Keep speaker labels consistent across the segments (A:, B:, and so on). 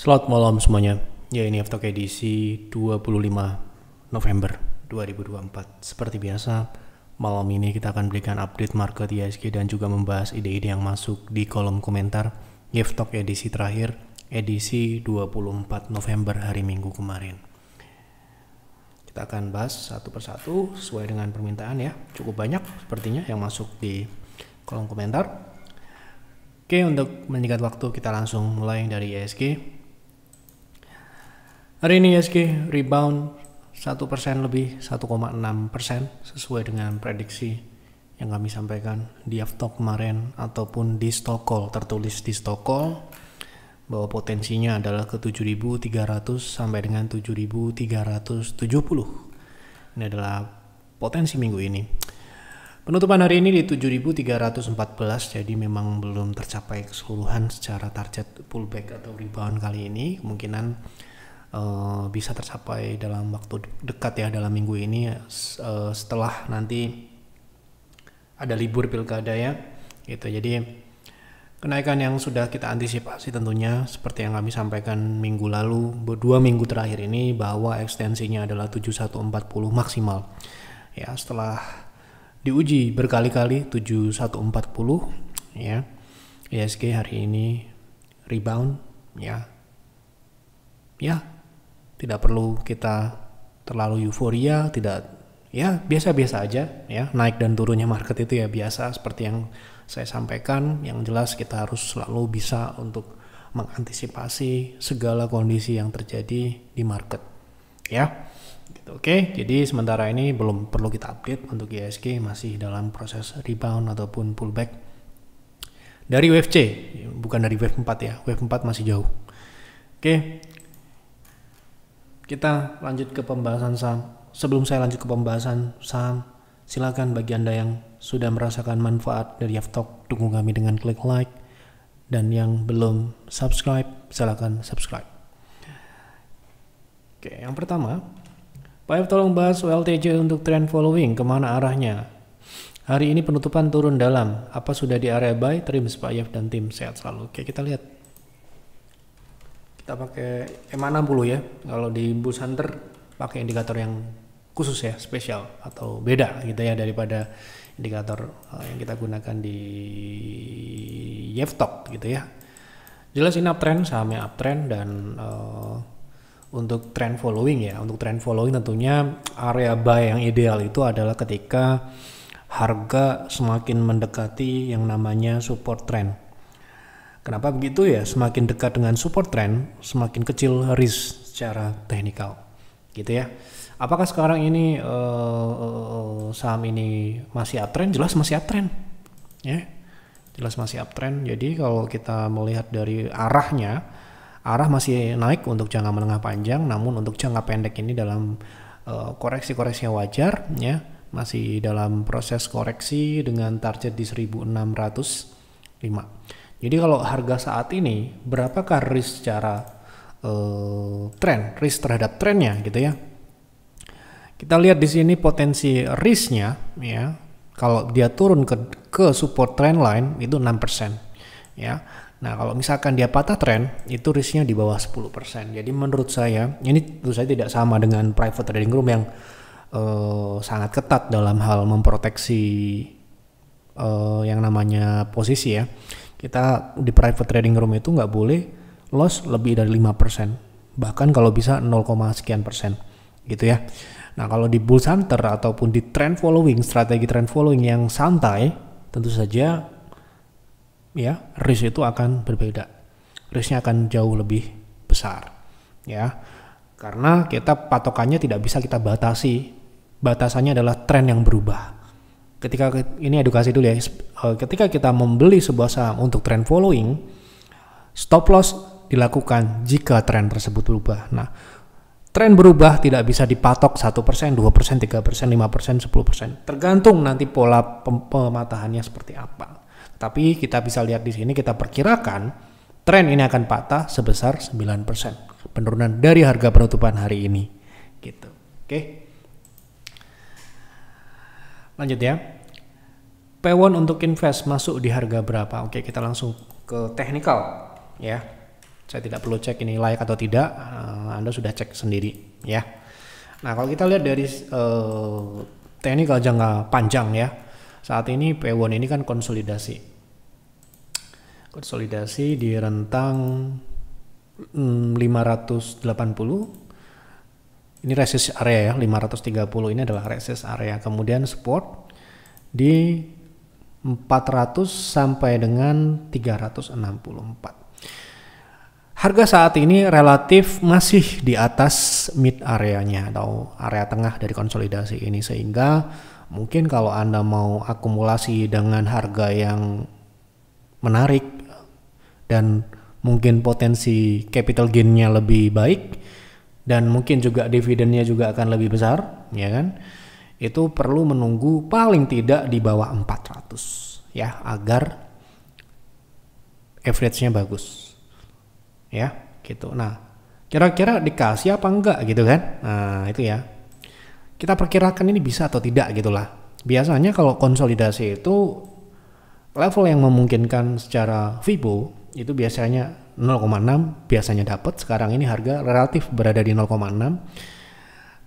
A: Selamat malam semuanya. Ya, ini Aftok edisi 25 November 2024. Seperti biasa, malam ini kita akan berikan update market IHSG dan juga membahas ide-ide yang masuk di kolom komentar Aftok edisi terakhir, edisi 24 November hari Minggu kemarin. Kita akan bahas satu persatu sesuai dengan permintaan ya. Cukup banyak sepertinya yang masuk di kolom komentar. Oke, untuk menyingkat waktu kita langsung mulai dari IHSG. Hari ini IHSG rebound 1% lebih, 1,6% sesuai dengan prediksi yang kami sampaikan di Aftok kemarin ataupun di stock call, tertulis di stock call bahwa potensinya adalah ke 7.300 sampai dengan 7.370. Ini adalah potensi minggu ini. Penutupan hari ini di 7.314, jadi memang belum tercapai keseluruhan secara target pullback atau rebound kali ini. Kemungkinan bisa tercapai dalam waktu dekat ya, dalam minggu ini setelah nanti ada libur pilkada ya gitu. Jadi kenaikan yang sudah kita antisipasi tentunya seperti yang kami sampaikan minggu lalu, 2 minggu terakhir ini, bahwa ekstensinya adalah 7140 maksimal ya. Setelah diuji berkali-kali 7140 ya, IHSG hari ini rebound ya, tidak perlu kita terlalu euforia, tidak ya, biasa-biasa aja ya. Naik dan turunnya market itu ya biasa seperti yang saya sampaikan. Yang jelas kita harus selalu bisa untuk mengantisipasi segala kondisi yang terjadi di market ya gitu. Oke, jadi sementara ini belum perlu kita update untuk IHSG, masih dalam proses rebound ataupun pullback dari wave C, bukan dari wave 4 ya. Wave 4 masih jauh. Oke, kita lanjut ke pembahasan saham. Sebelum saya lanjut ke pembahasan saham, silakan bagi Anda yang sudah merasakan manfaat dari Aftok, dukung kami dengan klik like, dan yang belum subscribe, silakan subscribe. Oke, yang pertama, Pak F tolong bahas OLTJ untuk trend following, kemana arahnya? Hari ini penutupan turun dalam, apa sudah di area buy? Trims Pak F dan tim, sehat selalu. Oke, kita lihat. Kita pakai EMA60 ya. Kalau di Bulls Hunter pakai indikator yang khusus ya, spesial atau beda gitu ya daripada indikator yang kita gunakan di Aftok gitu ya. Jelas ini uptrend, sahamnya uptrend, dan untuk trend following ya, untuk trend following tentunya area buy yang ideal itu adalah ketika harga semakin mendekati yang namanya support trend. Kenapa begitu ya? Semakin dekat dengan support trend, semakin kecil risk secara teknikal, gitu ya. Apakah sekarang ini saham ini masih uptrend? Jelas masih uptrend, ya. Jelas masih uptrend. Jadi kalau kita melihat dari arahnya, arah masih naik untuk jangka menengah panjang, namun untuk jangka pendek ini dalam koreksi-koreksi yang wajar, ya, masih dalam proses koreksi dengan target di 1605. Jadi kalau harga saat ini, berapakah risk secara trend, risk terhadap trennya gitu ya? Kita lihat di sini potensi risknya ya. Kalau dia turun ke support trend line itu 6% ya. Nah, kalau misalkan dia patah trend, itu risknya di bawah 10%. Jadi menurut saya, ini tentu saja tidak sama dengan private trading room yang sangat ketat dalam hal memproteksi yang namanya posisi ya. Kita di private trading room itu nggak boleh loss lebih dari 5%, bahkan kalau bisa 0, sekian persen gitu ya. Nah, kalau di Bulls Hunter ataupun di trend following, strategi trend following yang santai, tentu saja ya risk itu akan berbeda, risknya akan jauh lebih besar ya, karena kita patokannya tidak bisa kita batasi, batasannya adalah tren yang berubah. Ketika ini edukasi dulu ya, ketika kita membeli sebuah saham untuk trend following, stop loss dilakukan jika tren tersebut berubah. Nah, tren berubah tidak bisa dipatok 1%, 2%, 3%, 5%, 10%. Tergantung nanti pola pematahannya seperti apa. Tapi kita bisa lihat di sini, kita perkirakan tren ini akan patah sebesar 9% penurunan dari harga penutupan hari ini. Gitu. Oke. Lanjut ya. P1 untuk invest masuk di harga berapa? Oke, kita langsung ke teknikal ya. Saya tidak perlu cek ini layak atau tidak, Anda sudah cek sendiri ya. Nah, kalau kita lihat dari teknikal jangka panjang ya, saat ini P1 ini kan konsolidasi di rentang 580. Ini resist area ya, 530 ini adalah resist area. Kemudian support di 400 sampai dengan 364. Harga saat ini relatif masih di atas mid areanya atau area tengah dari konsolidasi ini, sehingga mungkin kalau Anda mau akumulasi dengan harga yang menarik dan mungkin potensi capital gain-nya lebih baik dan mungkin juga dividennya juga akan lebih besar, ya kan? Itu perlu menunggu paling tidak di bawah 400 ya, agar average-nya bagus. Ya, gitu. Nah, kira-kira dikasih apa enggak gitu kan? Nah, itu ya. Kita perkirakan ini bisa atau tidak gitulah. Biasanya kalau konsolidasi itu level yang memungkinkan secara Fibo itu biasanya 0,6 biasanya dapat. Sekarang ini harga relatif berada di 0,6,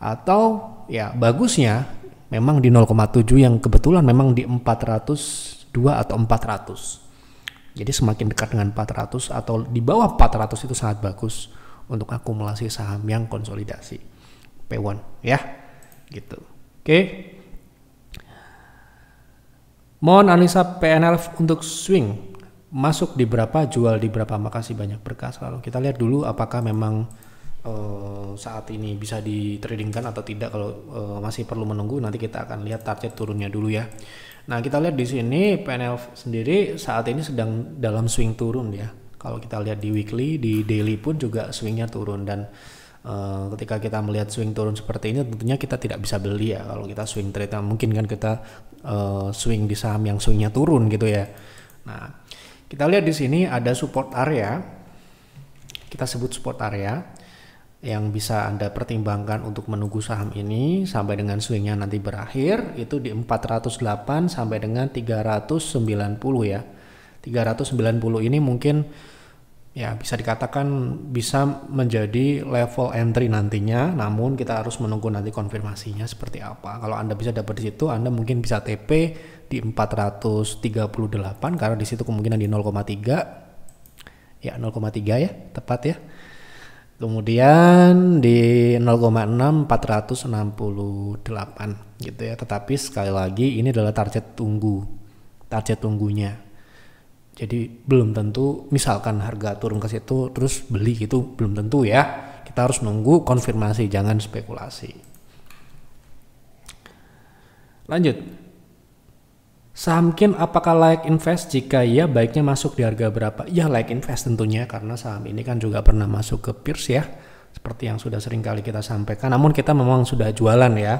A: atau ya bagusnya memang di 0,7 yang kebetulan memang di 402 atau 400. Jadi semakin dekat dengan 400 atau di bawah 400 itu sangat bagus untuk akumulasi saham yang konsolidasi P1 ya, gitu. Oke. Mohon analisa PNL untuk swing, masuk di berapa, jual di berapa. Makasih banyak Berkas. Lalu kita lihat dulu apakah memang saat ini bisa di tradingkan atau tidak. Kalau masih perlu menunggu, nanti kita akan lihat target turunnya dulu ya. Nah, kita lihat di sini PNL sendiri saat ini sedang dalam swing turun ya. Kalau kita lihat di weekly, di daily pun juga swingnya turun, dan ketika kita melihat swing turun seperti ini tentunya kita tidak bisa beli ya. Kalau kita swing trade, mungkin kan kita swing di saham yang swingnya turun gitu ya. Nah, kita lihat di sini ada support area, kita sebut support area, yang bisa Anda pertimbangkan untuk menunggu saham ini sampai dengan swingnya nanti berakhir, itu di 408 sampai dengan 390 ya. 390 ini mungkin ya bisa dikatakan bisa menjadi level entry nantinya, namun kita harus menunggu nanti konfirmasinya seperti apa. Kalau Anda bisa dapat di situ, Anda mungkin bisa TP di 438 karena di situ kemungkinan di 0,3 ya, 0,3 ya tepat ya. Kemudian di 0,6 468 gitu ya. Tetapi sekali lagi ini adalah target tunggunya. Jadi belum tentu misalkan harga turun ke situ terus beli gitu, belum tentu ya. Kita harus nunggu konfirmasi, jangan spekulasi. Lanjut. Saham KIN apakah layak invest? Jika iya, baiknya masuk di harga berapa? Ya, layak invest tentunya, karena saham ini kan juga pernah masuk ke peers ya, seperti yang sudah sering kali kita sampaikan. Namun kita memang sudah jualan ya.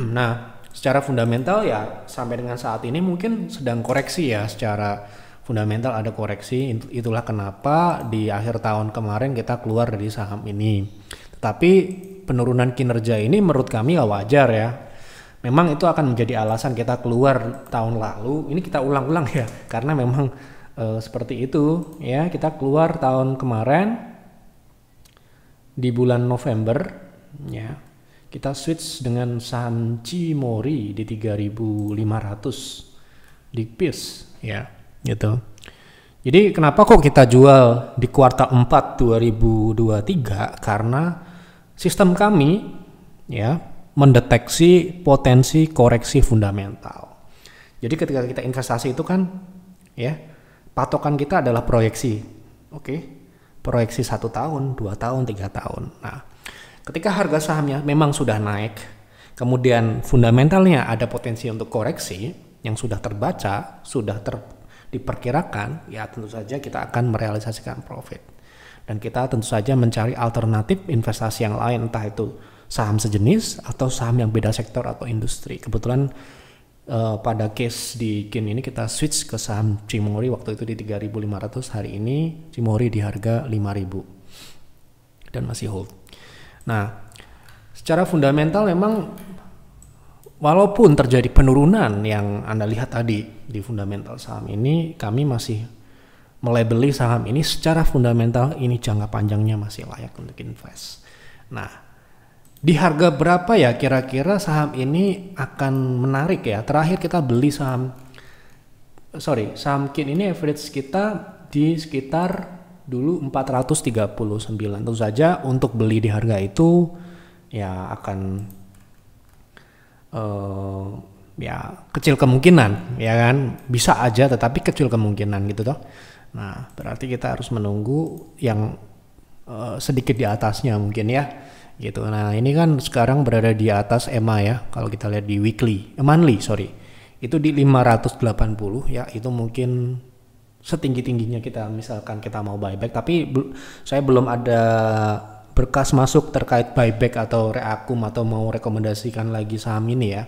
A: Nah, secara fundamental ya sampai dengan saat ini mungkin sedang koreksi ya, secara fundamental ada koreksi. Itulah kenapa di akhir tahun kemarin kita keluar dari saham ini. Tetapi penurunan kinerja ini menurut kami ya wajar ya. Memang itu akan menjadi alasan kita keluar tahun lalu. Ini kita ulang-ulang ya, karena memang seperti itu ya. Kita keluar tahun kemarin di bulan November ya. Kita switch dengan saham Cimori di 3.500 di peers ya, gitu. Jadi kenapa kok kita jual di kuartal 4 2023? Karena sistem kami ya mendeteksi potensi koreksi fundamental. Jadi ketika kita investasi itu kan ya, patokan kita adalah proyeksi. Oke. Proyeksi 1 tahun, 2 tahun, 3 tahun. Nah, ketika harga sahamnya memang sudah naik, kemudian fundamentalnya ada potensi untuk koreksi yang sudah terbaca, sudah diperkirakan, ya tentu saja kita akan merealisasikan profit. Dan kita tentu saja mencari alternatif investasi yang lain, entah itu saham sejenis atau saham yang beda sektor atau industri. Kebetulan pada case di KIN ini kita switch ke saham Cimori waktu itu di 3.500, hari ini Cimori di harga 5.000 dan masih hold. Nah, secara fundamental memang walaupun terjadi penurunan yang Anda lihat tadi di fundamental saham ini, kami masih melabeli saham ini secara fundamental ini jangka panjangnya masih layak untuk invest. Nah, di harga berapa ya kira-kira saham ini akan menarik ya? Terakhir kita beli saham KIN ini average kita di sekitar dulu 439. Tentu saja untuk beli di harga itu ya akan ya kecil kemungkinan ya kan, bisa aja tetapi kecil kemungkinan gitu toh. Nah, berarti kita harus menunggu yang sedikit di atasnya mungkin ya gitu. Nah, ini kan sekarang berada di atas EMA ya. Kalau kita lihat di monthly itu di 580 ya, itu mungkin setinggi-tingginya kita misalkan kita mau buyback, tapi saya belum ada berkas masuk terkait buyback atau reakum atau mau rekomendasikan lagi saham ini ya.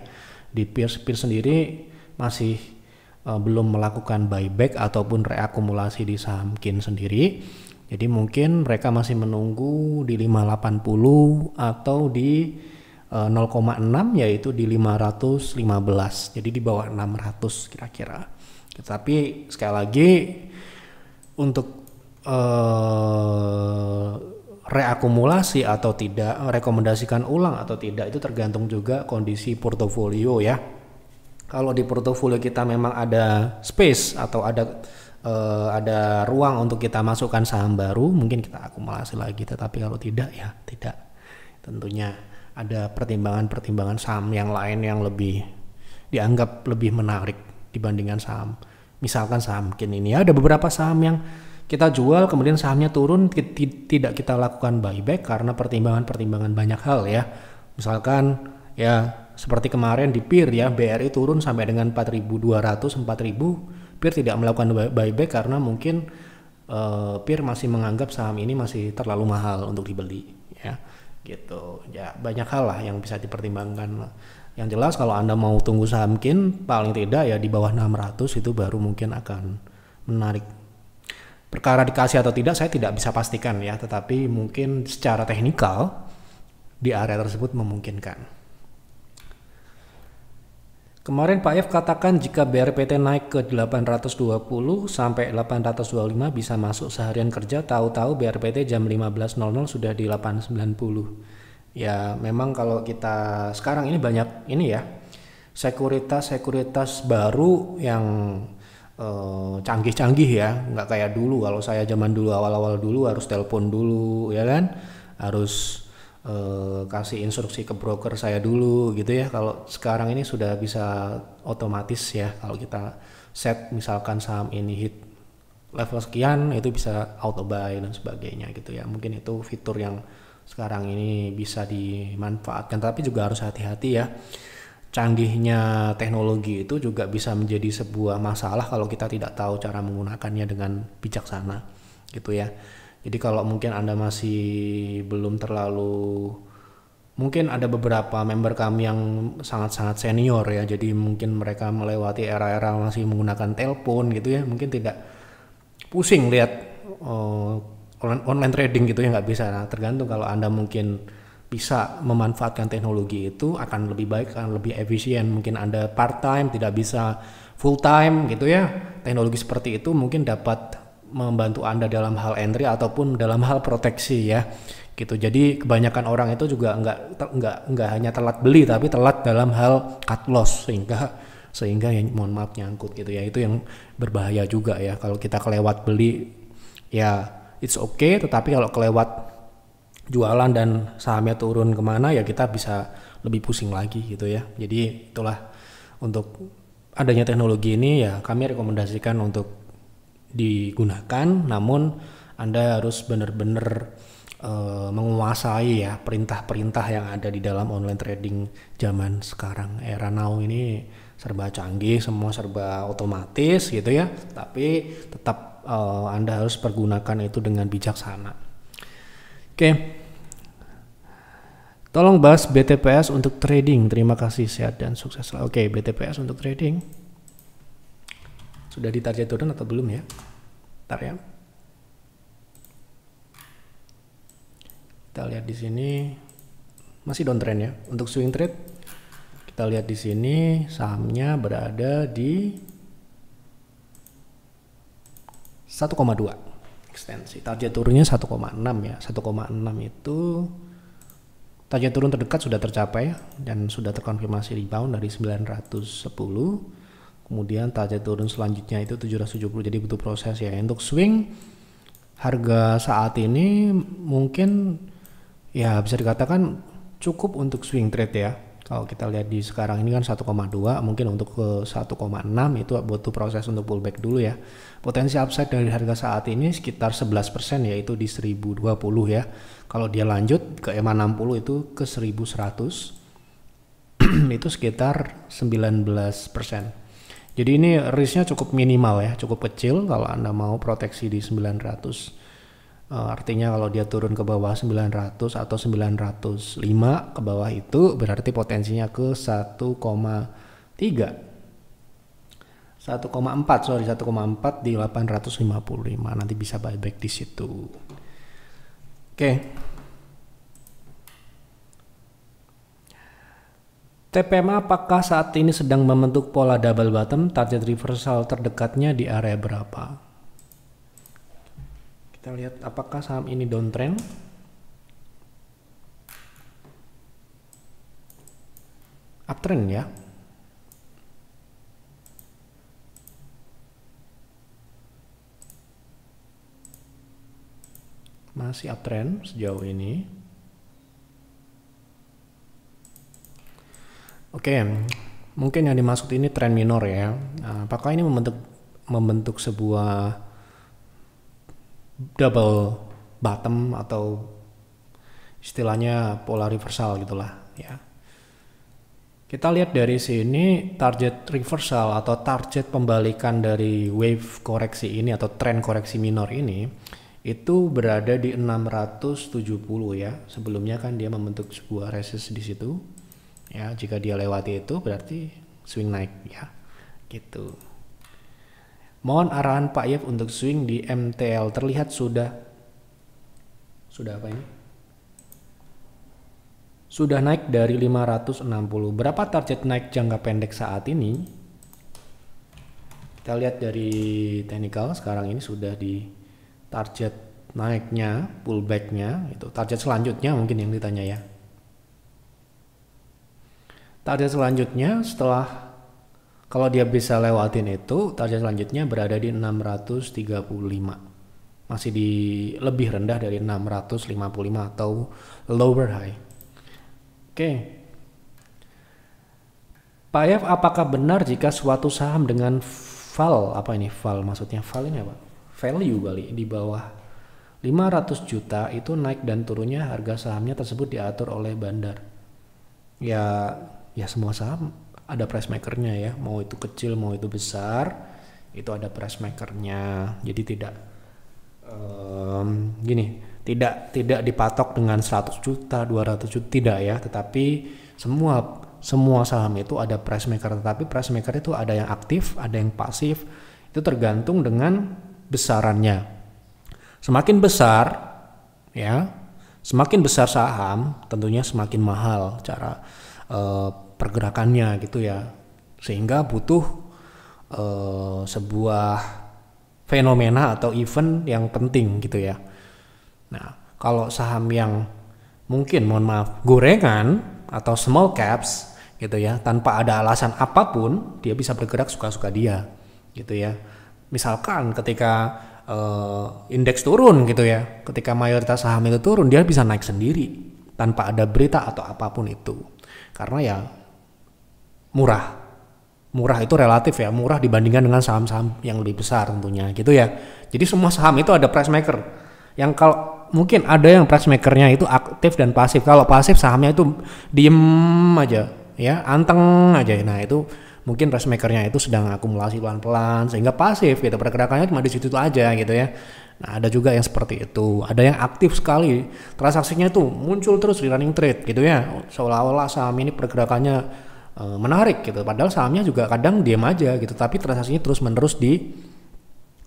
A: Di peer sendiri masih belum melakukan buyback ataupun reakumulasi di saham KIN sendiri. Jadi mungkin mereka masih menunggu di 580 atau di 0,6 yaitu di 515. Jadi di bawah 600 kira-kira. Tapi sekali lagi untuk reakumulasi atau tidak, rekomendasikan ulang atau tidak itu tergantung juga kondisi portofolio ya. Kalau di portofolio kita memang ada space atau ada ruang untuk kita masukkan saham baru, mungkin kita akumulasi lagi. Tetapi kalau tidak ya tidak. Tentunya ada pertimbangan saham yang lain yang lebih dianggap lebih menarik dibandingkan saham. Misalkan saham KIN ini ada beberapa saham yang kita jual kemudian sahamnya turun, tidak kita lakukan buyback karena pertimbangan banyak hal ya. Misalkan ya seperti kemarin di PIR ya, BRI turun sampai dengan 4.200, 4.000, PIR tidak melakukan buyback karena mungkin PIR masih menganggap saham ini masih terlalu mahal untuk dibeli ya. Gitu. Ya banyak hal lah yang bisa dipertimbangkan. Yang jelas kalau Anda mau tunggu saham KIN paling tidak ya di bawah 600 itu baru mungkin akan menarik. Perkara dikasih atau tidak saya tidak bisa pastikan ya, tetapi mungkin secara teknikal di area tersebut memungkinkan. Kemarin Pak F katakan jika BRPT naik ke 820 sampai 825 bisa masuk seharian kerja, tahu-tahu BRPT jam 15.00 sudah di 890. Ya memang kalau kita sekarang ini banyak ini ya sekuritas baru yang canggih-canggih ya, nggak kayak dulu. Kalau saya zaman dulu awal-awal dulu harus telepon dulu ya kan, harus kasih instruksi ke broker saya dulu gitu ya. Kalau sekarang ini sudah bisa otomatis ya, kalau kita set misalkan saham ini hit level sekian itu bisa auto buy dan sebagainya gitu ya. Mungkin itu fitur yang sekarang ini bisa dimanfaatkan, tapi juga harus hati-hati ya. Canggihnya teknologi itu juga bisa menjadi sebuah masalah kalau kita tidak tahu cara menggunakannya dengan bijaksana gitu ya. Jadi kalau mungkin Anda masih belum terlalu, mungkin ada beberapa member kami yang sangat-sangat senior ya, jadi mungkin mereka melewati era-era masih menggunakan telepon gitu ya, mungkin tidak pusing lihat online trading gitu ya, nggak bisa. Nah tergantung, kalau Anda mungkin bisa memanfaatkan teknologi itu akan lebih baik, akan lebih efisien. Mungkin Anda part time, tidak bisa full time gitu ya. Teknologi seperti itu mungkin dapat membantu Anda dalam hal entry ataupun dalam hal proteksi ya. Gitu. Jadi kebanyakan orang itu juga nggak hanya telat beli tapi telat dalam hal cut loss sehingga ya mohon maaf nyangkut gitu ya. Itu yang berbahaya juga ya. Kalau kita kelewat beli ya it's okay, tetapi kalau kelewat jualan dan sahamnya turun kemana ya kita bisa lebih pusing lagi gitu ya. Jadi itulah untuk adanya teknologi ini ya kami rekomendasikan untuk digunakan, namun Anda harus benar-benar menguasai ya perintah-perintah yang ada di dalam online trading zaman sekarang. Era now ini serba canggih, semua serba otomatis gitu ya, tapi tetap Anda harus pergunakan itu dengan bijaksana. Oke, tolong bahas BTPS untuk trading. Terima kasih, sehat dan sukses. Oke, BTPS untuk trading sudah di target turun atau belum ya? Bentar ya. Kita lihat di sini masih downtrend ya. Untuk swing trade kita lihat di sini sahamnya berada di 1,2 ekstensi. Target turunnya 1,6 ya. 1,6 itu target turun terdekat sudah tercapai dan sudah terkonfirmasi rebound dari 910. Kemudian target turun selanjutnya itu 770, jadi butuh proses ya. Untuk swing harga saat ini mungkin ya bisa dikatakan cukup untuk swing trade ya. Kalau kita lihat di sekarang ini kan 1,2, mungkin untuk ke 1,6 itu butuh proses untuk pullback dulu ya. Potensi upside dari harga saat ini sekitar 11% yaitu di 1020 ya. Kalau dia lanjut ke EMA 60 itu ke 1100 itu sekitar 19%. Jadi ini risknya cukup minimal ya, cukup kecil kalau Anda mau proteksi di 900. Artinya kalau dia turun ke bawah 900 atau 905 ke bawah itu berarti potensinya ke 1,3. 1,4 di 855. Nanti bisa buyback di situ. Oke. TPMA apakah saat ini sedang membentuk pola double bottom? Target reversal terdekatnya di area berapa? Kita lihat apakah saham ini downtrend. Uptrend ya. Masih uptrend sejauh ini. Oke, mungkin yang dimaksud ini tren minor ya. Nah, apakah ini membentuk sebuah double bottom atau istilahnya pola reversal gitulah ya. Kita lihat dari sini target reversal atau target pembalikan dari wave koreksi ini atau tren koreksi minor ini itu berada di 670 ya. Sebelumnya kan dia membentuk sebuah resist di situ. Ya, jika dia lewati itu berarti swing naik ya. Gitu. Mohon arahan Pak Yef untuk swing di MTL. Terlihat sudah apa ini? Sudah naik dari 560. Berapa target naik jangka pendek saat ini? Kita lihat dari technical sekarang ini sudah di target naiknya, pullbacknya itu. Target selanjutnya mungkin yang ditanya ya. Target selanjutnya setelah kalau dia bisa lewatin itu, target selanjutnya berada di 635. Masih di lebih rendah dari 655 atau lower high. Oke. Pak Yef, apakah benar jika suatu saham dengan val maksudnya val ini apa? Value kali di bawah 500 juta itu naik dan turunnya harga sahamnya tersebut diatur oleh bandar. Ya semua saham ada price makernya ya, mau itu kecil mau itu besar itu ada price makernya. Jadi tidak dipatok dengan 100 juta 200 juta tidak ya, tetapi semua saham itu ada price maker, tetapi price maker itu ada yang aktif ada yang pasif, itu tergantung dengan besarannya. Semakin besar saham tentunya semakin mahal cara pergerakannya gitu ya, sehingga butuh sebuah fenomena atau event yang penting gitu ya. Nah, kalau saham yang mungkin gorengan atau small caps gitu ya, tanpa ada alasan apapun dia bisa bergerak suka-suka dia gitu ya. Misalkan ketika indeks turun gitu ya, ketika mayoritas saham itu turun dia bisa naik sendiri tanpa ada berita atau apapun itu, karena ya murah itu relatif ya, murah dibandingkan dengan saham-saham yang lebih besar tentunya gitu ya. Jadi semua saham itu ada price maker, yang kalau mungkin ada yang price makernya itu aktif dan pasif. Kalau pasif sahamnya itu diem aja ya, anteng aja. Nah itu mungkin price makernya itu sedang akumulasi pelan-pelan sehingga pasif gitu, pergerakannya cuma di situ aja gitu ya. Nah ada juga yang seperti itu, ada yang aktif sekali, transaksinya itu muncul terus di running trade gitu ya, seolah-olah saham ini pergerakannya menarik gitu, padahal sahamnya juga kadang diam aja gitu, tapi transaksinya terus-menerus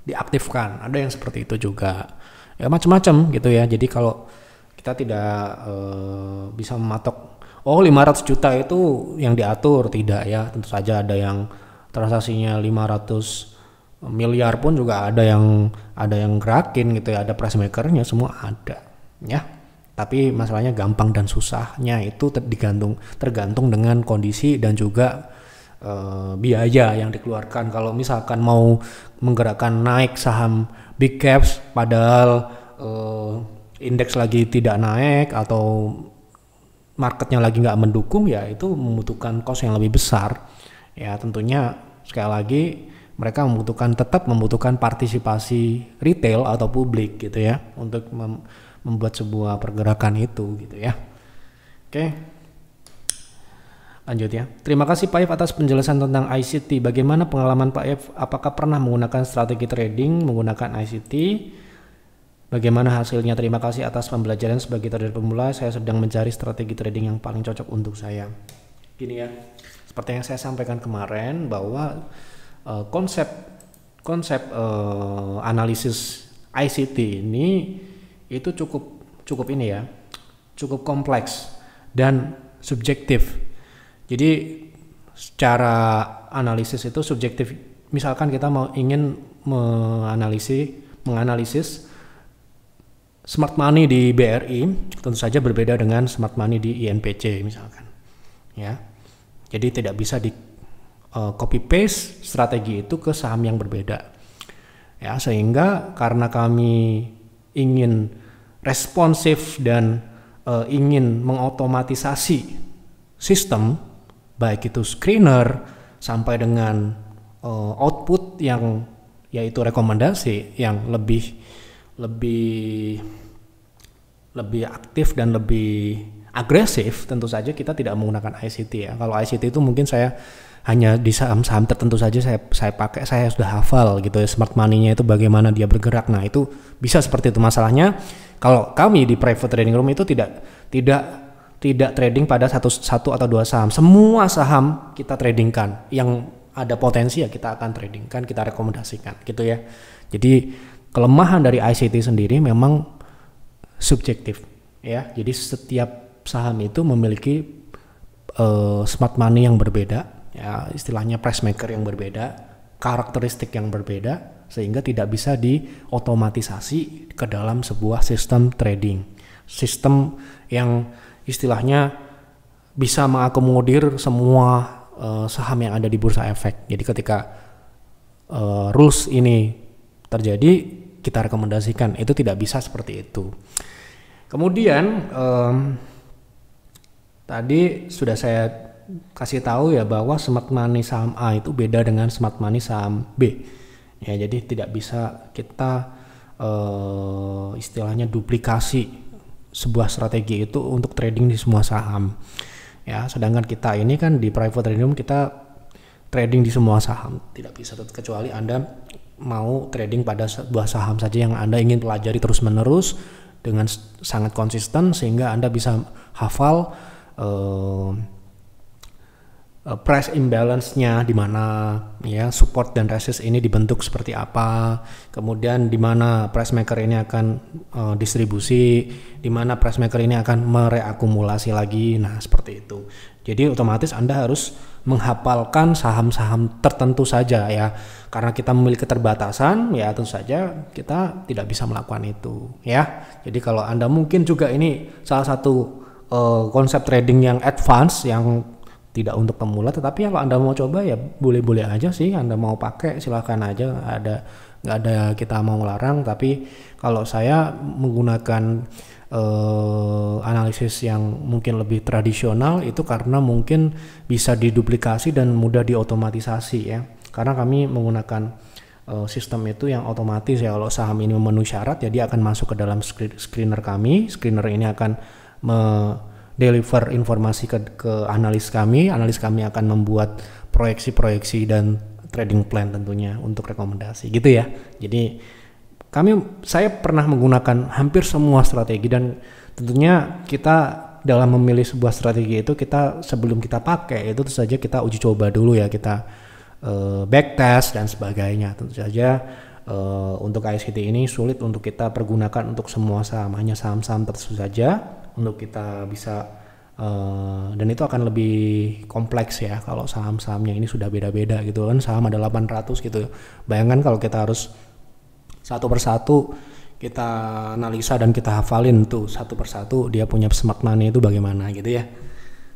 A: diaktifkan. Ada yang seperti itu juga ya, macam-macam gitu ya. Jadi kalau kita tidak bisa mematok 500 juta itu yang diatur, tidak ya, tentu saja ada yang transaksinya 500 miliar pun juga ada yang gerakin gitu ya, ada price makernya, semua ada ya. Tapi masalahnya gampang dan susahnya itu tergantung dengan kondisi dan juga biaya yang dikeluarkan. Kalau misalkan mau menggerakkan naik saham big caps padahal indeks lagi tidak naik atau marketnya lagi nggak mendukung, ya itu membutuhkan cost yang lebih besar. Ya tentunya sekali lagi mereka tetap membutuhkan partisipasi retail atau publik gitu ya untuk membuat sebuah pergerakan itu gitu ya. Oke. Lanjut ya. Terima kasih Pak If atas penjelasan tentang ICT. Bagaimana pengalaman Pak If? Apakah pernah menggunakan strategi trading menggunakan ICT? Bagaimana hasilnya? Terima kasih atas pembelajaran sebagai trader pemula. Saya sedang mencari strategi trading yang paling cocok untuk saya. Gini ya. Seperti yang saya sampaikan kemarin bahwa konsep analisis ICT ini itu cukup ini ya. Cukup kompleks dan subjektif. Jadi secara analisis itu subjektif. Misalkan kita ingin menganalisis smart money di BRI, tentu saja berbeda dengan smart money di INPC misalkan. Ya. Jadi tidak bisa di copy paste strategi itu ke saham yang berbeda. Ya, sehingga karena kami ingin responsif dan ingin mengotomatisasi sistem, baik itu screener sampai dengan output yang yaitu rekomendasi yang lebih aktif dan lebih agresif, tentu saja kita tidak menggunakan ICT ya. Kalau ICT itu mungkin saya hanya di saham-saham tertentu saja saya pakai, saya sudah hafal gitu ya smart money-nya itu bagaimana dia bergerak. Nah, itu bisa seperti itu. Masalahnya kalau kami di private trading room itu tidak trading pada satu atau dua saham. Semua saham kita tradingkan. Yang ada potensi ya kita akan tradingkan, kita rekomendasikan gitu ya. Jadi kelemahan dari ICT sendiri memang subjektif ya. Jadi setiap saham itu memiliki smart money yang berbeda ya, istilahnya price maker yang berbeda, karakteristik yang berbeda, sehingga tidak bisa diotomatisasi ke dalam sebuah sistem trading. Sistem yang istilahnya bisa mengakomodir semua saham yang ada di bursa efek. Jadi ketika rules ini terjadi, kita rekomendasikan. Itu tidak bisa seperti itu. Kemudian tadi sudah saya kasih tahu ya bahwa smart money saham A itu beda dengan smart money saham B. Ya, jadi tidak bisa kita istilahnya duplikasi sebuah strategi itu untuk trading di semua saham. Ya, sedangkan kita ini kan di private trading kita trading di semua saham. Tidak bisa, kecuali Anda mau trading pada sebuah saham saja yang Anda ingin pelajari terus-menerus dengan sangat konsisten sehingga Anda bisa hafal price imbalance-nya di mana ya, support dan resist ini dibentuk seperti apa, kemudian di mana price maker ini akan distribusi, di mana price maker ini akan mereakumulasi lagi. Nah, seperti itu. Jadi otomatis Anda harus menghafalkan saham-saham tertentu saja ya. Karena kita memiliki keterbatasan, ya tentu saja kita tidak bisa melakukan itu ya. Jadi kalau Anda mungkin juga ini salah satu konsep trading yang advance yang tidak untuk pemula, tetapi kalau Anda mau coba ya boleh-boleh aja sih, Anda mau pakai silakan aja, nggak ada kita mau larang. Tapi kalau saya menggunakan analisis yang mungkin lebih tradisional itu karena mungkin bisa diduplikasi dan mudah diotomatisasi ya, karena kami menggunakan sistem itu yang otomatis ya. Kalau saham ini memenuhi syarat ya dia akan masuk ke dalam screener kami. Screener ini akan deliver informasi ke analis kami akan membuat proyeksi-proyeksi dan trading plan tentunya untuk rekomendasi gitu ya. Jadi saya pernah menggunakan hampir semua strategi, dan tentunya kita dalam memilih sebuah strategi itu kita sebelum kita pakai itu tentu saja kita uji coba dulu ya, kita backtest dan sebagainya. Tentu saja untuk ICT ini sulit untuk kita pergunakan untuk semua saham, hanya saham-saham tertentu saja untuk kita bisa Dan itu akan lebih kompleks ya kalau saham-sahamnya ini sudah beda-beda gitu kan, saham ada 800 gitu. Bayangkan kalau kita harus satu persatu kita analisa dan kita hafalin tuh satu persatu dia punya semaknanya itu bagaimana gitu ya.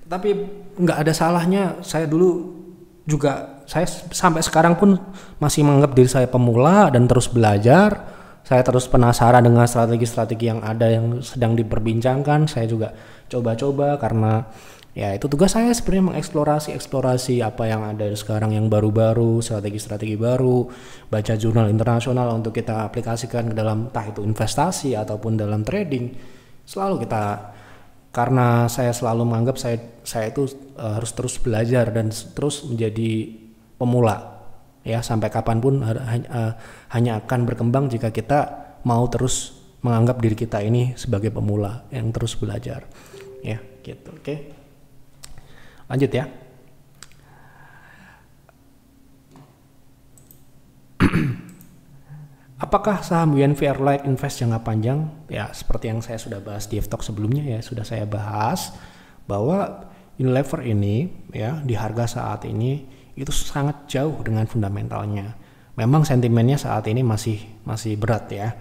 A: Tapi nggak ada salahnya, saya dulu juga, saya sampai sekarang pun masih menganggap diri saya pemula dan terus belajar. Saya terus penasaran dengan strategi-strategi yang ada yang sedang diperbincangkan. Saya juga coba-coba karena ya itu tugas saya sebenarnya, mengeksplorasi apa yang ada sekarang yang baru-baru, strategi-strategi baru, baca jurnal internasional untuk kita aplikasikan ke dalam entah itu investasi ataupun dalam trading. Selalu kita, karena saya selalu menganggap saya itu harus terus belajar dan terus menjadi pemula. Ya, sampai kapanpun hanya akan berkembang jika kita mau terus menganggap diri kita ini sebagai pemula yang terus belajar. Ya, gitu. Oke. Lanjut ya. Apakah saham UNVR Like invest jangka panjang? Ya, seperti yang saya sudah bahas di F-Talk sebelumnya ya, sudah saya bahas bahwa Unilever ini ya di harga saat ini itu sangat jauh dengan fundamentalnya. Memang sentimennya saat ini masih berat ya.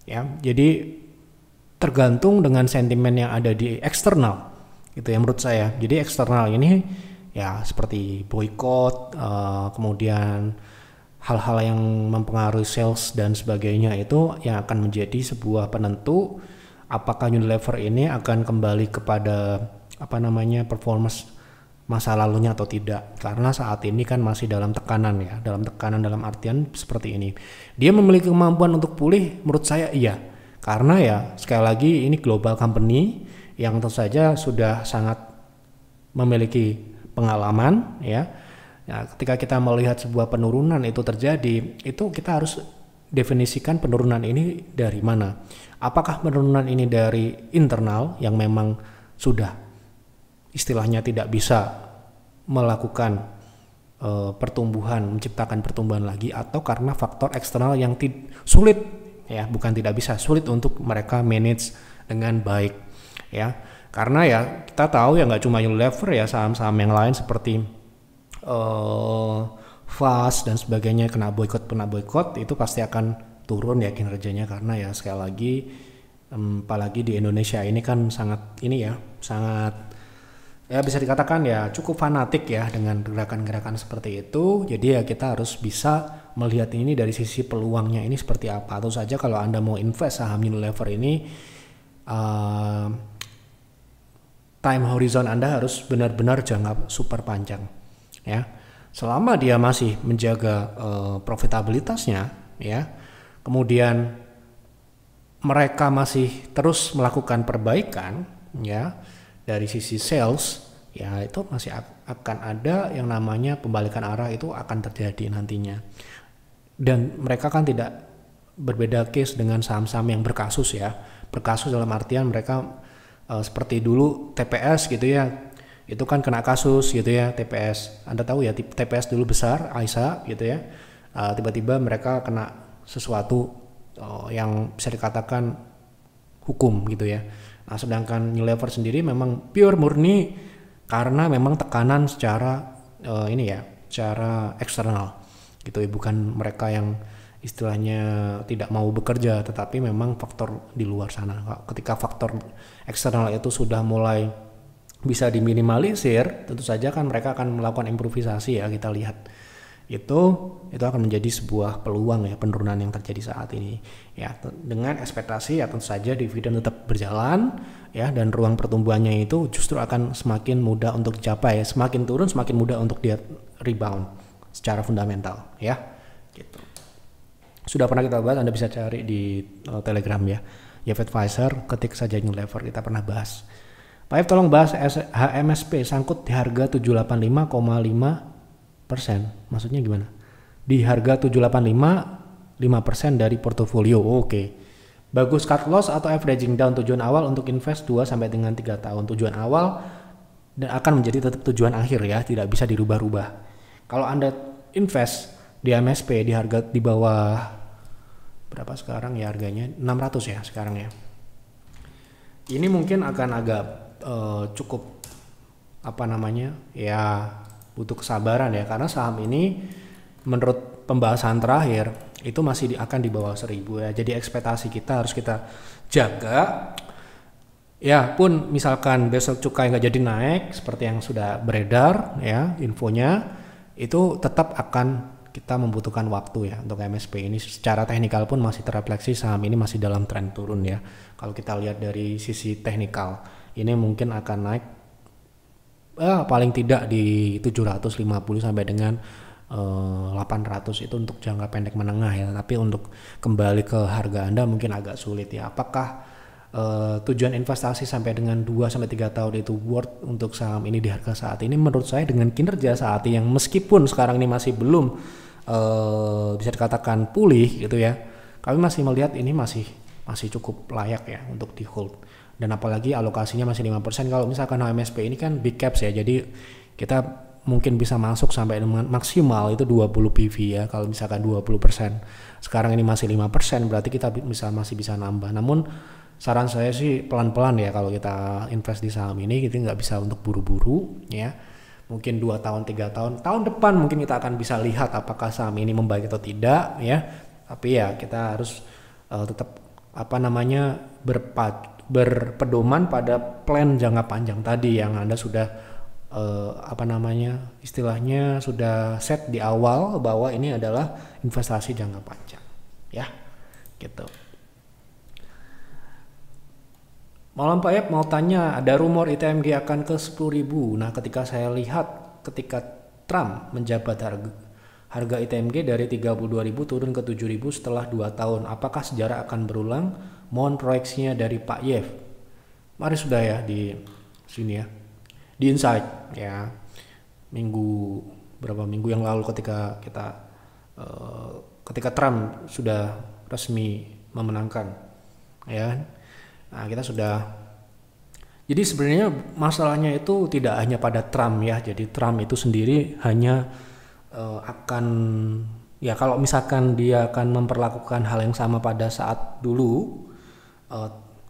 A: Ya, jadi tergantung dengan sentimen yang ada di eksternal. Itu yang menurut saya. Jadi eksternal ini ya seperti boykot, kemudian hal-hal yang mempengaruhi sales dan sebagainya itu yang akan menjadi sebuah penentu apakah Unilever ini akan kembali kepada performance masa lalunya atau tidak, karena saat ini kan masih dalam tekanan ya, dalam artian seperti ini. Dia memiliki kemampuan untuk pulih, menurut saya iya, karena ya sekali lagi ini global company yang tentu saja sudah sangat memiliki pengalaman ya. Ya, ketika kita melihat sebuah penurunan itu terjadi, itu kita harus definisikan penurunan ini dari mana. Apakah penurunan ini dari internal yang memang sudah istilahnya tidak bisa melakukan pertumbuhan, menciptakan pertumbuhan lagi, atau karena faktor eksternal yang sulit ya, bukan tidak bisa, sulit untuk mereka manage dengan baik ya. Karena ya kita tahu ya nggak cuma Unilever ya, saham-saham yang lain seperti Fast dan sebagainya kena boykot itu pasti akan turun ya kinerjanya, karena ya sekali lagi apalagi di Indonesia ini kan sangat ya bisa dikatakan ya cukup fanatik ya dengan gerakan-gerakan seperti itu. Jadi ya kita harus bisa melihat ini dari sisi peluangnya ini seperti apa. Atau saja kalau Anda mau invest saham Unilever ini, time horizon Anda harus benar-benar jangka super panjang ya. Selama dia masih menjaga profitabilitasnya ya, kemudian mereka masih terus melakukan perbaikan ya dari sisi sales ya, itu masih akan ada yang namanya pembalikan arah, itu akan terjadi nantinya. Dan mereka kan tidak berbeda case dengan saham-saham yang berkasus ya. Berkasus dalam artian mereka seperti dulu TPS gitu ya, itu kan kena kasus gitu ya. TPS, Anda tahu ya, TPS dulu besar, Aisyah gitu ya, tiba-tiba mereka kena sesuatu yang bisa dikatakan hukum gitu ya. Nah, sedangkan Unilever sendiri memang pure murni karena memang tekanan secara secara eksternal gitu ya, bukan mereka yang istilahnya tidak mau bekerja, tetapi memang faktor di luar sana. Ketika faktor eksternal itu sudah mulai bisa diminimalisir, tentu saja kan mereka akan melakukan improvisasi ya, kita lihat. Itu akan menjadi sebuah peluang ya, penurunan yang terjadi saat ini ya, dengan ekspektasi ya tentu saja dividen tetap berjalan ya, dan ruang pertumbuhannya itu justru akan semakin mudah untuk dicapai ya. Semakin turun semakin mudah untuk dia rebound secara fundamental ya, gitu. Sudah pernah kita bahas, Anda bisa cari di Telegram ya, Jeff Advisor, ketik saja Unilever, kita pernah bahas. Pak F tolong bahas HMSP sangkut di harga 785,5%. Maksudnya gimana? Di harga 785, 5% dari portofolio. Oke. Bagus cut loss atau averaging down, tujuan awal untuk invest 2 sampai dengan 3 tahun. Tujuan awal dan akan menjadi tetap tujuan akhir ya, tidak bisa dirubah-rubah. Kalau Anda invest di MSP di harga di bawah berapa sekarang ya harganya? 600 ya sekarang ya. Ini mungkin akan agak cukup apa namanya ya, butuh kesabaran ya, karena saham ini menurut pembahasan terakhir itu masih akan di bawah 1000 ya. Jadi ekspektasi kita harus kita jaga. Ya pun misalkan besok cukai nggak jadi naik seperti yang sudah beredar ya infonya, itu tetap akan kita membutuhkan waktu ya untuk MSP ini. Secara teknikal pun masih terrefleksi saham ini masih dalam tren turun ya. Kalau kita lihat dari sisi teknikal ini mungkin akan naik paling tidak di 750 sampai dengan 800 itu untuk jangka pendek menengah ya. Tapi untuk kembali ke harga Anda mungkin agak sulit ya. Apakah tujuan investasi sampai dengan 2-3 tahun itu worth untuk saham ini di harga saat ini? Menurut saya dengan kinerja saat ini yang meskipun sekarang ini masih belum bisa dikatakan pulih gitu ya, kami masih melihat ini masih cukup layak ya untuk di hold. Dan apalagi alokasinya masih 5%. Kalau misalkan HMSP ini kan big caps ya, jadi kita mungkin bisa masuk sampai dengan maksimal itu 20 PV ya. Kalau misalkan 20%, sekarang ini masih 5%, berarti kita masih bisa nambah. Namun saran saya sih pelan-pelan ya kalau kita invest di saham ini, kita nggak bisa untuk buru-buru ya. Mungkin 2 tahun, 3 tahun, tahun depan mungkin kita akan bisa lihat apakah saham ini membaik atau tidak ya. Tapi ya kita harus tetap apa namanya berpedoman pada plan jangka panjang tadi yang Anda sudah apa namanya istilahnya sudah set di awal bahwa ini adalah investasi jangka panjang ya gitu. Malam Pak Yap mau tanya, ada rumor ITMG akan ke 10.000. Nah ketika saya lihat ketika Trump menjabat harga ITMG dari 32.000 turun ke 7.000 setelah 2 tahun. Apakah sejarah akan berulang? Mohon proyeksinya dari Pak Yev. Mari sudah ya di sini ya. Di Insight ya. Berapa minggu yang lalu ketika Trump sudah resmi memenangkan ya. Nah, kita sudah. Jadi sebenarnya masalahnya itu tidak hanya pada Trump ya. Jadi Trump itu sendiri hanya akan ya kalau misalkan dia akan memperlakukan hal yang sama pada saat dulu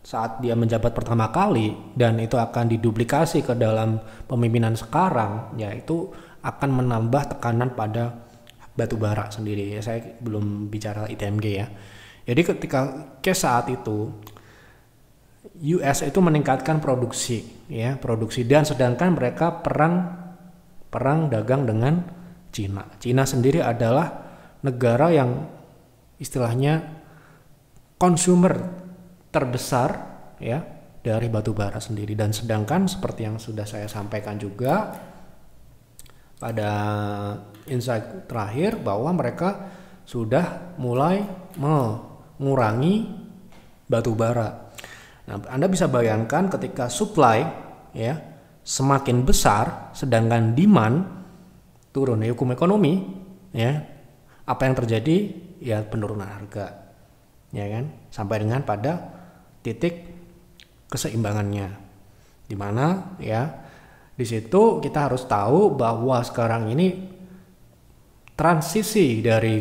A: saat dia menjabat pertama kali dan itu akan diduplikasi ke dalam pemimpinan sekarang, ya itu akan menambah tekanan pada batu bara sendiri ya. Saya belum bicara ITMG ya. Jadi ketika saat itu US itu meningkatkan produksi dan sedangkan mereka perang dagang dengan Cina. Cina sendiri adalah negara yang istilahnya konsumer terbesar ya dari batu bara sendiri, dan sedangkan seperti yang sudah saya sampaikan juga pada insight terakhir bahwa mereka sudah mulai mengurangi batu bara. Nah, Anda bisa bayangkan ketika supply ya semakin besar sedangkan demand turun, ya hukum ekonomi ya, apa yang terjadi ya penurunan harga ya kan, sampai dengan pada titik keseimbangannya, di mana ya di situ kita harus tahu bahwa sekarang ini transisi dari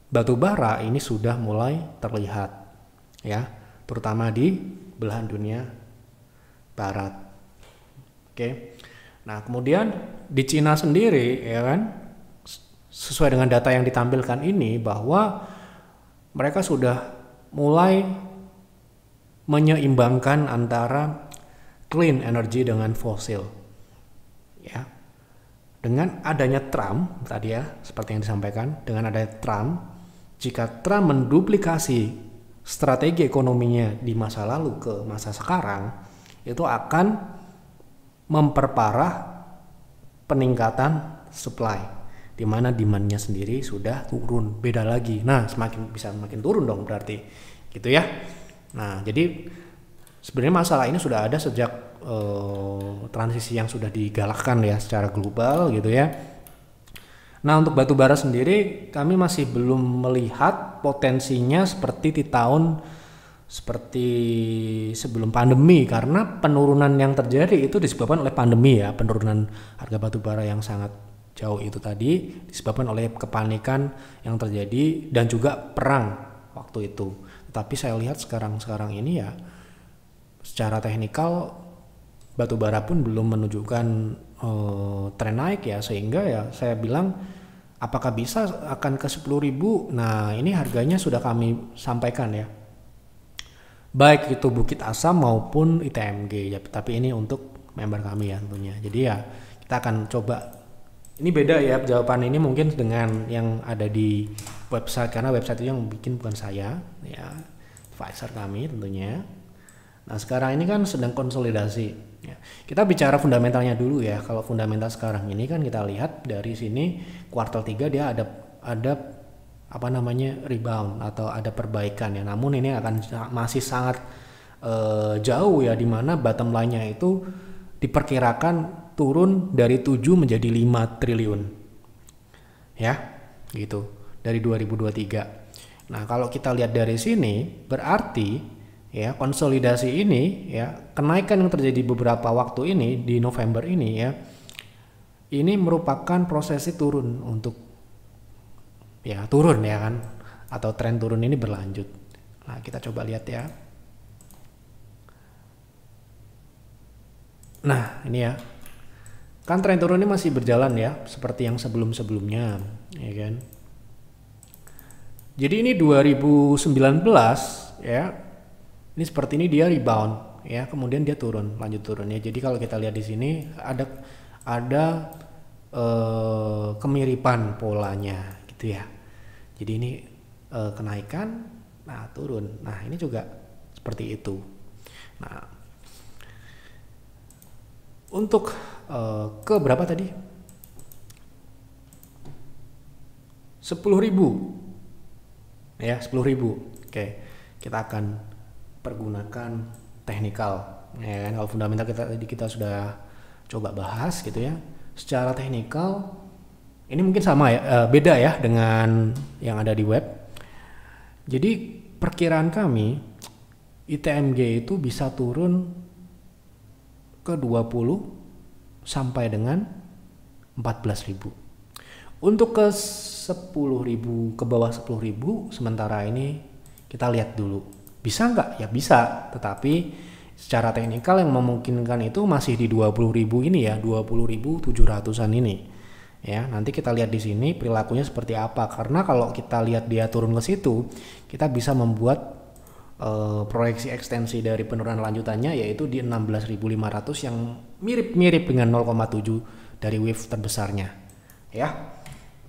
A: batu bara ini sudah mulai terlihat ya, terutama di belahan dunia barat. Oke. Nah, kemudian di Cina sendiri ya kan, sesuai dengan data yang ditampilkan ini bahwa mereka sudah mulai menyeimbangkan antara clean energy dengan fosil. Ya. Dengan adanya Trump tadi ya, seperti yang disampaikan, dengan adanya Trump, jika Trump menduplikasi strategi ekonominya di masa lalu ke masa sekarang, itu akan memperparah peningkatan supply, di mana demand-nya sendiri sudah turun, beda lagi. Nah, semakin turun dong berarti, gitu ya. Nah, jadi sebenarnya masalah ini sudah ada sejak transisi yang sudah digalakkan ya secara global gitu ya. Nah, untuk batu bara sendiri kami masih belum melihat potensinya seperti di tahun seperti sebelum pandemi, karena penurunan yang terjadi itu disebabkan oleh pandemi ya, penurunan harga batu bara yang sangat jauh itu tadi disebabkan oleh kepanikan yang terjadi dan juga perang waktu itu. Tapi saya lihat sekarang ini ya secara teknikal batubara pun belum menunjukkan tren naik ya, sehingga ya saya bilang apakah bisa akan ke 10.000. Nah ini harganya sudah kami sampaikan ya, baik itu Bukit Asam maupun ITMG ya, tapi ini untuk member kami ya tentunya. Jadi ya kita akan coba, ini beda ya jawaban ini mungkin dengan yang ada di website, karena website itu yang bikin bukan saya ya, advisor kami tentunya. Nah sekarang ini kan sedang konsolidasi ya. Kita bicara fundamentalnya dulu ya. Kalau fundamental sekarang ini kan kita lihat dari sini kuartal 3 dia ada apa namanya rebound atau ada perbaikan ya. Namun ini akan masih sangat jauh ya, dimana bottom line-nya itu diperkirakan turun dari 7 menjadi 5 triliun ya gitu dari 2023. Nah kalau kita lihat dari sini berarti ya konsolidasi ini ya, kenaikan yang terjadi beberapa waktu ini di November ini ya, ini merupakan prosesi turun untuk ya turun ya kan, atau tren turun ini berlanjut. Nah kita coba lihat ya. Nah ini ya kan tren turun ini masih berjalan ya seperti yang sebelum-sebelumnya ya kan. Jadi ini 2019 ya, ini seperti ini dia rebound ya, kemudian dia turun, lanjut turun ya. Jadi kalau kita lihat di sini ada kemiripan polanya gitu ya. Jadi ini kenaikan, nah turun. Nah ini juga seperti itu. Nah untuk ke berapa tadi? 10.000 ya, 10.000. Oke, kita akan pergunakan teknikal ya kan. Kalau fundamental kita sudah coba bahas gitu ya. Secara teknikal ini mungkin sama ya, beda ya dengan yang ada di web. Jadi perkiraan kami ITMG itu bisa turun ke 20 sampai dengan 14.000. Untuk ke 10.000, ke bawah 10.000 sementara ini kita lihat dulu. Bisa nggak? Ya bisa, tetapi secara teknikal yang memungkinkan itu masih di 20.000 ini ya, 20.700-an ini. Ya, nanti kita lihat di sini perilakunya seperti apa, karena kalau kita lihat dia turun ke situ, kita bisa membuat proyeksi ekstensi dari penurunan lanjutannya yaitu di 16.500 yang mirip-mirip dengan 0,7 dari wave terbesarnya. Ya.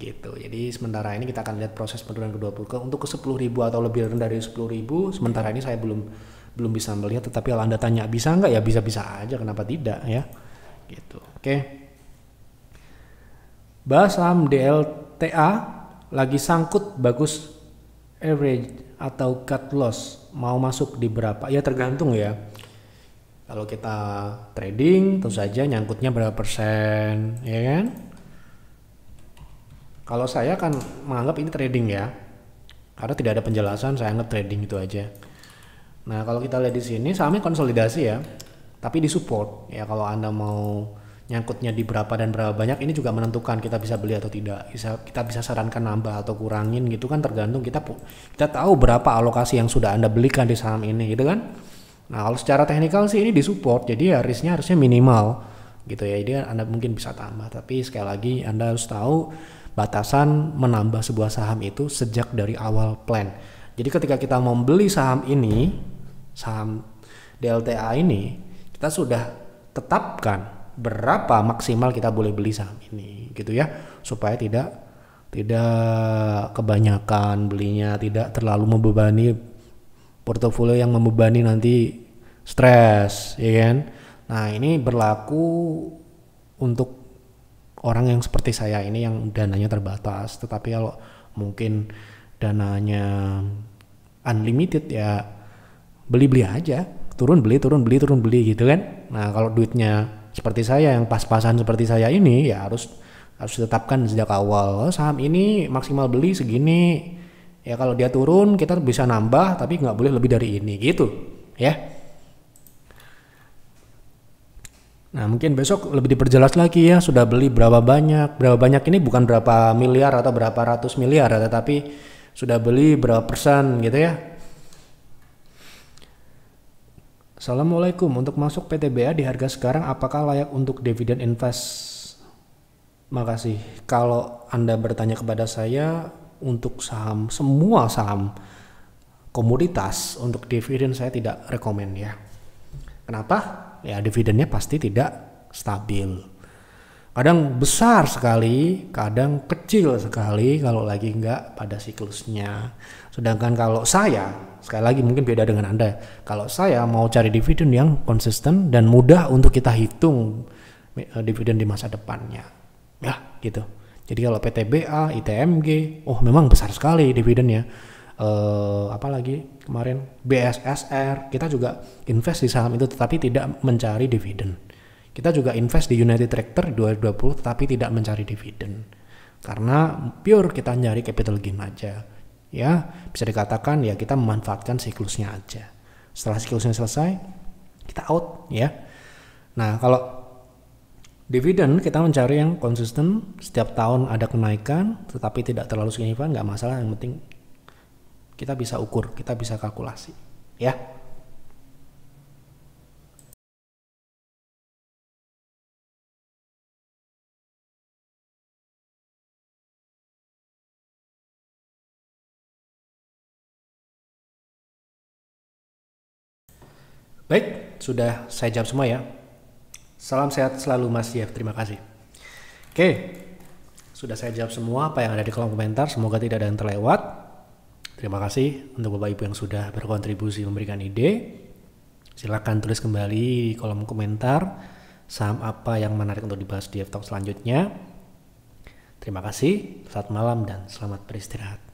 A: Gitu. Jadi sementara ini kita akan lihat proses penurunan ke 20 untuk ke 10.000 atau lebih rendah dari 10.000. Sementara ini saya belum bisa melihat, tetapi kalau Anda tanya bisa nggak ya, bisa-bisa aja, kenapa tidak ya. Gitu. Oke. Bahas saham DLTA lagi sangkut bagus average atau cut loss, mau masuk di berapa? Ya tergantung ya. Kalau kita trading tentu saja nyangkutnya berapa persen, ya kan? Kalau saya kan menganggap ini trading ya, karena tidak ada penjelasan, saya anggap trading itu aja. Nah kalau kita lihat di sini sahamnya konsolidasi ya, tapi di support ya. Kalau Anda mau nyangkutnya di berapa dan berapa banyak, ini juga menentukan kita bisa beli atau tidak. Kita bisa sarankan nambah atau kurangin gitu kan, tergantung kita tahu berapa alokasi yang sudah Anda belikan di saham ini gitu kan. Nah kalau secara teknikal sih ini di support, jadi ya risknya harusnya minimal gitu ya. Jadi Anda mungkin bisa tambah, tapi sekali lagi Anda harus tahu batasan menambah sebuah saham itu sejak dari awal plan. Jadi ketika kita mau beli saham ini, saham DLTA ini, kita sudah tetapkan berapa maksimal kita boleh beli saham ini gitu ya, supaya tidak kebanyakan belinya, tidak terlalu membebani portofolio yang membebani nanti stres ya kan. Nah ini berlaku untuk orang yang seperti saya ini yang dananya terbatas, tetapi kalau mungkin dananya unlimited ya beli aja, turun beli gitu kan. Nah kalau duitnya seperti saya yang pas-pasan seperti saya ini ya harus ditetapkan sejak awal, saham ini maksimal beli segini ya, kalau dia turun kita bisa nambah tapi nggak boleh lebih dari ini gitu ya. Nah mungkin besok lebih diperjelas lagi ya, sudah beli berapa banyak ini bukan berapa miliar atau berapa ratus miliar, tetapi sudah beli berapa persen gitu ya. Assalamualaikum, untuk masuk PTBA di harga sekarang apakah layak untuk dividen invest? Makasih. Kalau Anda bertanya kepada saya untuk saham, semua saham komoditas untuk dividen saya tidak rekomen ya. Kenapa? Ya dividennya pasti tidak stabil. Kadang besar sekali, kadang kecil sekali kalau lagi nggak pada siklusnya. Sedangkan kalau saya, sekali lagi mungkin beda dengan Anda. Kalau saya mau cari dividen yang konsisten dan mudah untuk kita hitung dividen di masa depannya. Ya, gitu. Jadi kalau PTBA, ITMG, oh memang besar sekali dividennya. Apalagi kemarin BSSR, kita juga invest di saham itu tetapi tidak mencari dividen. Kita juga invest di United Tractor 2020 tetapi tidak mencari dividen. Karena pure kita nyari capital gain aja. Ya, bisa dikatakan ya kita memanfaatkan siklusnya aja. Setelah siklusnya selesai, kita out ya. Nah, kalau dividen kita mencari yang konsisten, setiap tahun ada kenaikan tetapi tidak terlalu signifikan, nggak masalah, yang penting kita bisa ukur, kita bisa kalkulasi ya. Baik, sudah saya jawab semua ya. Salam sehat selalu Mas Jeff, terima kasih. Oke, sudah saya jawab semua apa yang ada di kolom komentar, semoga tidak ada yang terlewat. Terima kasih untuk Bapak Ibu yang sudah berkontribusi memberikan ide. Silakan tulis kembali di kolom komentar saham apa yang menarik untuk dibahas di F-Talk selanjutnya. Terima kasih, selamat malam dan selamat beristirahat.